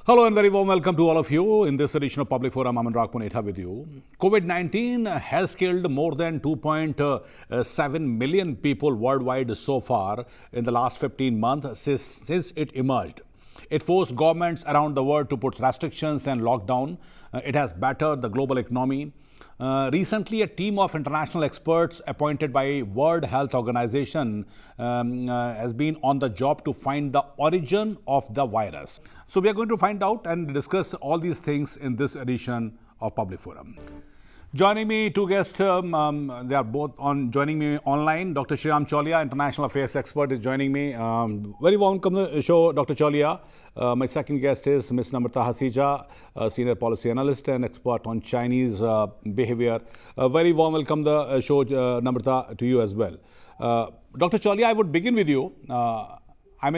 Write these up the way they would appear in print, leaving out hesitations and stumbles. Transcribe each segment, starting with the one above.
Hello and very warm welcome to all of you. In this edition of Public Forum, I'm Anurag Punetha with you. COVID-19 has killed more than 2.7 million people worldwide so far in the last 15 months since it emerged. It forced governments around the world to put restrictions and lockdown. It has battered the global economy. Recently, a team of international experts appointed by World Health Organization has been on the job to find the origin of the virus. So we are going to find out and discuss all these things in this edition of Public Forum. Joining me, two guests, they are both joining me online. Dr. Sreeram Chaulia, international affairs expert, is joining me. Very welcome to the show, Dr. Chaulia. My second guest is Ms. Namrata Hasija, senior policy analyst and expert on Chinese behavior. Very warm welcome to the show, Namrata, to you as well. Dr. Chaulia, I would begin with you.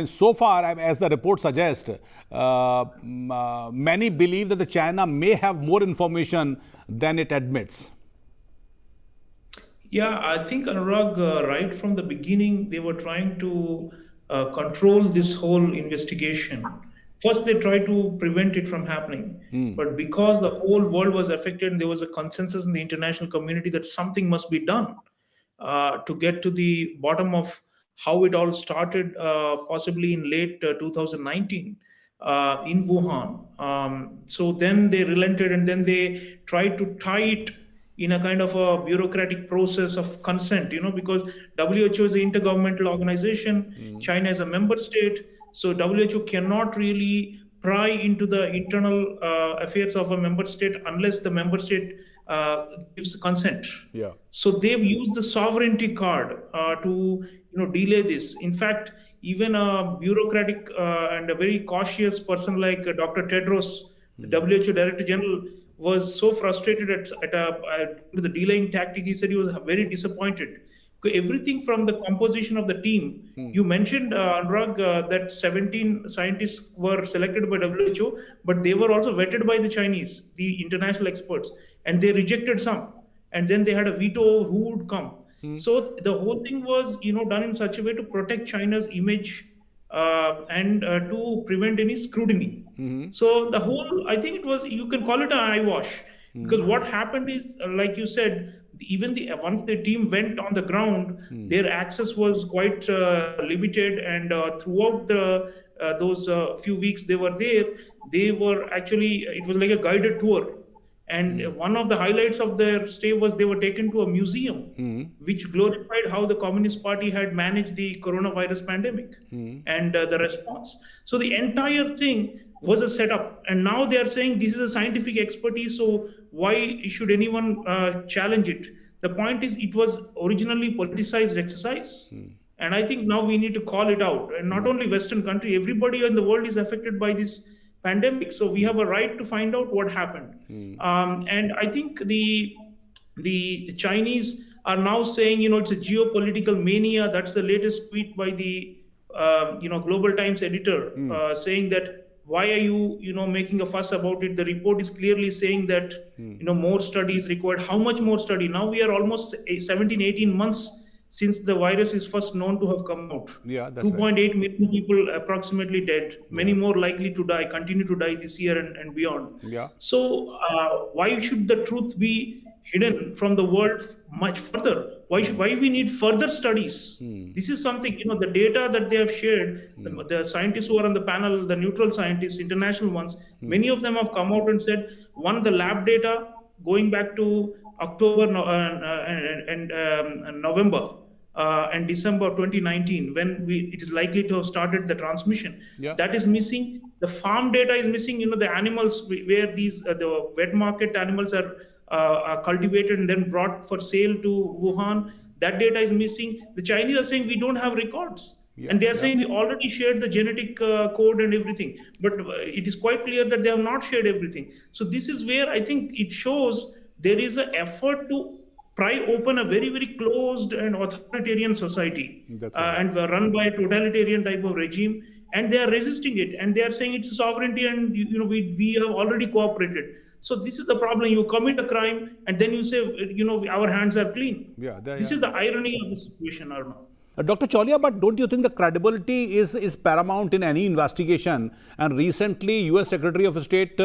So far, as the report suggests, many believe that China may have more information than it admits. Yeah, I think Anurag, right from the beginning, they were trying to control this whole investigation. First, they tried to prevent it from happening. But because the whole world was affected, and there was a consensus in the international community that something must be done to get to the bottom of how it all started, possibly in late 2019 in Wuhan. So then they relented, and then they tried to tie it in a kind of a bureaucratic process of consent, because WHO is an intergovernmental organization, China is a member state, so WHO cannot really pry into the internal affairs of a member state unless the member state gives consent. Yeah. So they've used the sovereignty card to delay this. In fact, even a bureaucratic and a very cautious person like Dr. Tedros, the WHO Director General, was so frustrated at the delaying tactic. He said he was very disappointed. Everything from the composition of the team. You mentioned, Anurag, that 17 scientists were selected by WHO, but they were also vetted by the Chinese, the international experts, and they rejected some. And then they had a veto who would come. So the whole thing was, done in such a way to protect China's image and to prevent any scrutiny. So the whole, I think it was, you can call it an eyewash, because what happened is, like you said, even once the team went on the ground, their access was quite limited, and throughout those few weeks they were there, they were actually, it was like a guided tour. And one of the highlights of their stay was they were taken to a museum, which glorified how the Communist Party had managed the coronavirus pandemic and the response. So the entire thing was a setup. And now they are saying this is a scientific expertise, so why should anyone challenge it? The point is, it was originally politicized exercise. And I think now we need to call it out. And not only Western country, everybody in the world is affected by this pandemic. So we have a right to find out what happened. And I think the Chinese are now saying, it's a geopolitical mania. That's the latest tweet by the Global Times editor saying that, why are you making a fuss about it? The report is clearly saying that more study is required. How much more study? Now we are almost 17-18 months since the virus is first known to have come out. Yeah, that's 2.8 million people approximately dead, many more likely to die, continue to die this year and beyond. Yeah. So why should the truth be hidden from the world much further? Why we need further studies? This is something, the data that they have shared, the scientists who are on the panel, the neutral scientists, international ones, many of them have come out and said, one, the lab data going back to October and November and December 2019, when it is likely to have started the transmission. Yeah. That is missing. The farm data is missing. The animals where these the wet market animals are cultivated and then brought for sale to Wuhan. That data is missing. The Chinese are saying we don't have records. Yeah, and they are saying we already shared the genetic code and everything. But it is quite clear that they have not shared everything. So this is where I think it shows there is an effort to pry open a very, very closed and authoritarian society and run by a totalitarian type of regime. And they are resisting it. And they are saying it's sovereignty and we have already cooperated. So this is the problem. You commit a crime and then you say, our hands are clean. Yeah, this is the irony of the situation, Arnav. Dr. Chaulia, but don't you think the credibility is paramount in any investigation? And recently, U.S. Secretary of State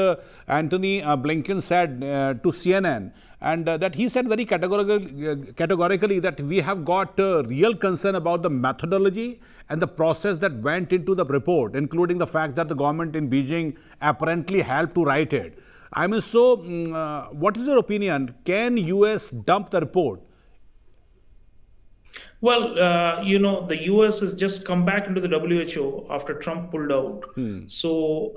Antony Blinken said to CNN, and that he said very categorically that we have got real concern about the methodology and the process that went into the report, including the fact that the government in Beijing apparently helped to write it. I mean, so what is your opinion? Can U.S. dump the report? Well, the US has just come back into the WHO after Trump pulled out. So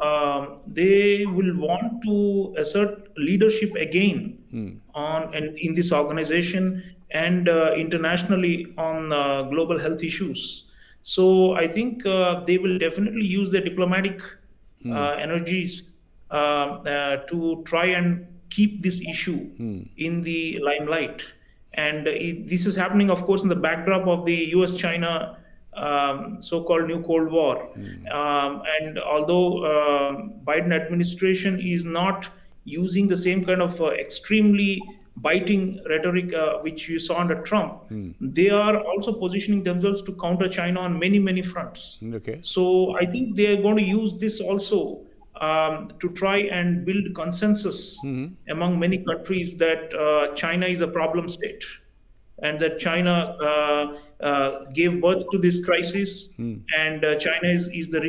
they will want to assert leadership again on and in this organization and internationally on global health issues. So I think they will definitely use their diplomatic energies to try and keep this issue in the limelight. And this is happening, of course, in the backdrop of the US-China so-called new Cold War. And although Biden administration is not using the same kind of extremely biting rhetoric which you saw under Trump, they are also positioning themselves to counter China on many, many fronts. Okay. So I think they are going to use this also to try and build consensus among many countries that China is a problem state and that China gave birth to this crisis and China is the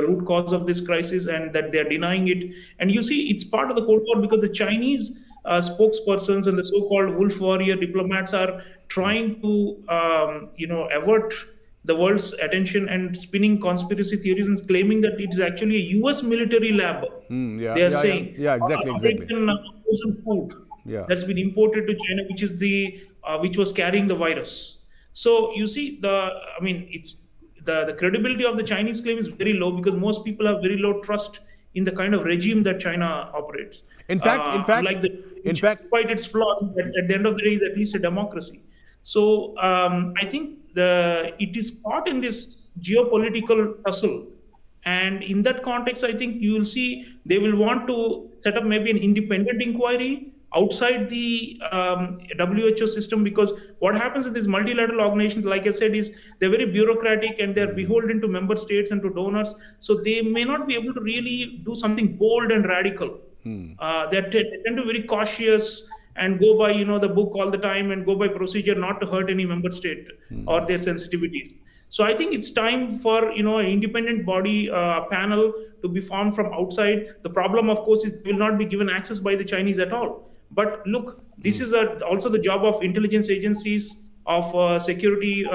root cause of this crisis and that they're denying it. And you see, it's part of the Cold War because the Chinese spokespersons and the so-called wolf warrior diplomats are trying to, avert the world's attention and spinning conspiracy theories and claiming that it is actually a US military lab. They are saying exactly. American frozen food that's been imported to China, which is which was carrying the virus. So you see, it's the credibility of the Chinese claim is very low because most people have very low trust in the kind of regime that China operates. In fact, despite its flaws, at the end of the day, is at least a democracy. So I think it is caught in this geopolitical tussle. And in that context, I think you will see they will want to set up maybe an independent inquiry outside the WHO system, because what happens in these multilateral organizations, like I said, is they're very bureaucratic and they're beholden to member states and to donors. So they may not be able to really do something bold and radical. They tend to be very cautious and go by the book all the time and go by procedure not to hurt any member state or their sensitivities. So I think it's time for an independent body panel to be formed from outside. The problem, of course, is they will not be given access by the Chinese at all. But look, this is also the job of intelligence agencies, of security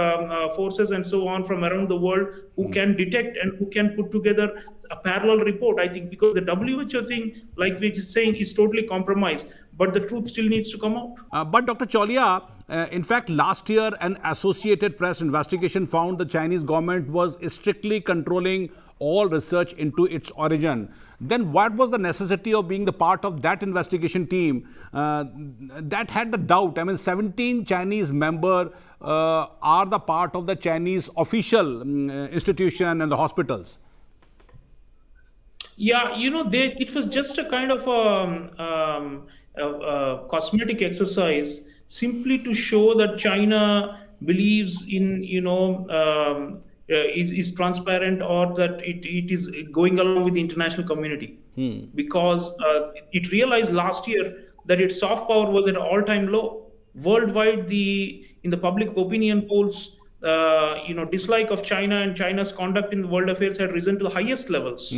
forces and so on from around the world who can detect and who can put together a parallel report, I think, because the WHO thing, like we just saying, is totally compromised, but the truth still needs to come out. But Dr. Chaulia, in fact, last year, an Associated Press investigation found the Chinese government was strictly controlling all research into its origin. Then what was the necessity of being the part of that investigation team that had the doubt? I mean, 17 Chinese members are the part of the Chinese official institution and the hospitals. Yeah, it was just a kind of a cosmetic exercise simply to show that China believes in, is transparent, or that it is going along with the international community. Because it realized last year that its soft power was at an all-time low. Worldwide, in the public opinion polls, dislike of China and China's conduct in world affairs had risen to the highest levels.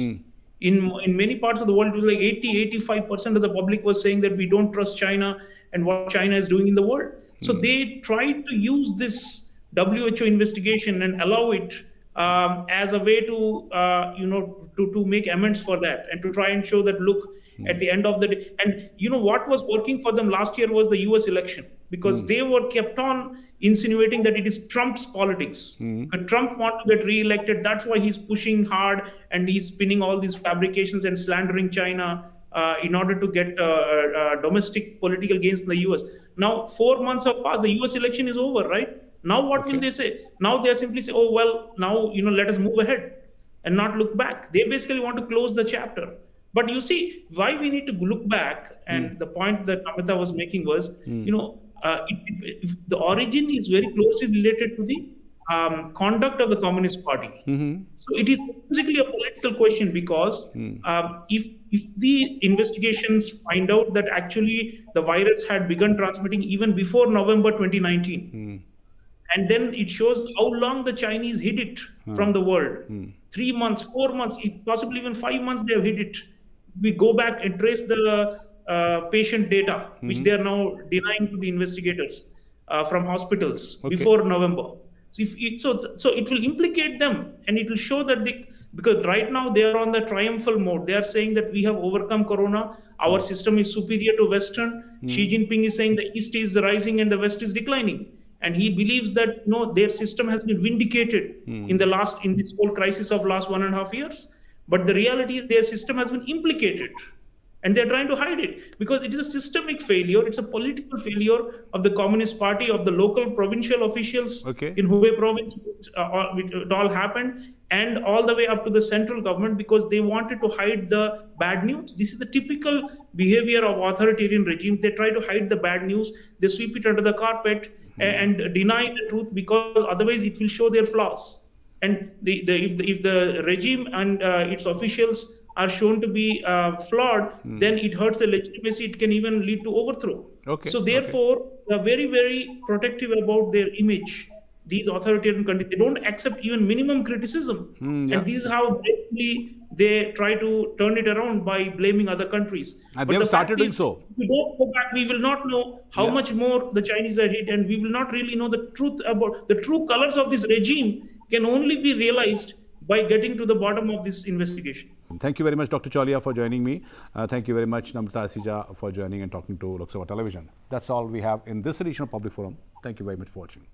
In many parts of the world, it was like 80-85% of the public was saying that we don't trust China and what China is doing in the world. So they tried to use this WHO investigation and allow it as a way to to make amends for that and to try and show that, look, at the end of the day, and what was working for them last year was the US election, because they were kept on insinuating that it is Trump's politics. Trump wants to get re-elected. That's why he's pushing hard and he's spinning all these fabrications and slandering China in order to get domestic political gains in the US. Now, 4 months have passed. The US election is over, right? Now, what will they say? Now they simply say, oh, well, now, let us move ahead and not look back. They basically want to close the chapter. But you see, why we need to look back, and the point that Amita was making was, the origin is very closely related to the conduct of the Communist Party. So it is basically a political question because if the investigations find out that actually the virus had begun transmitting even before November 2019, and then it shows how long the Chinese hid it from the world. 3 months, 4 months, possibly even 5 months they have hid it. We go back and trace the patient data, which they are now denying to the investigators from hospitals before November. So, so it will implicate them, and it will show that because right now they are on the triumphal mode. They are saying that we have overcome Corona. Our system is superior to Western. Xi Jinping is saying the East is rising and the West is declining. And he believes that their system has been vindicated in this whole crisis of last 1.5 years. But the reality is their system has been implicated, and they're trying to hide it because it is a systemic failure. It's a political failure of the Communist Party, of the local provincial officials in Hubei province. It all happened, and all the way up to the central government because they wanted to hide the bad news. This is the typical behavior of authoritarian regimes. They try to hide the bad news. They sweep it under the carpet and deny the truth because otherwise it will show their flaws. And if the regime and its officials are shown to be flawed, then it hurts the legitimacy. It can even lead to overthrow. So therefore, they are very, very protective about their image. These authoritarian countries, they don't accept even minimum criticism. And this is how basically they try to turn it around by blaming other countries. And they have started doing so. If we don't go back, we will not know how much more the Chinese are hit, and we will not really know the truth about the true colors of this regime. Can only be realized by getting to the bottom of this investigation. Thank you very much, Dr. Chaulia, for joining me. Thank you very much, Namrata Asija, for joining and talking to Lok Sabha Television. That's all we have in this edition of Public Forum. Thank you very much for watching.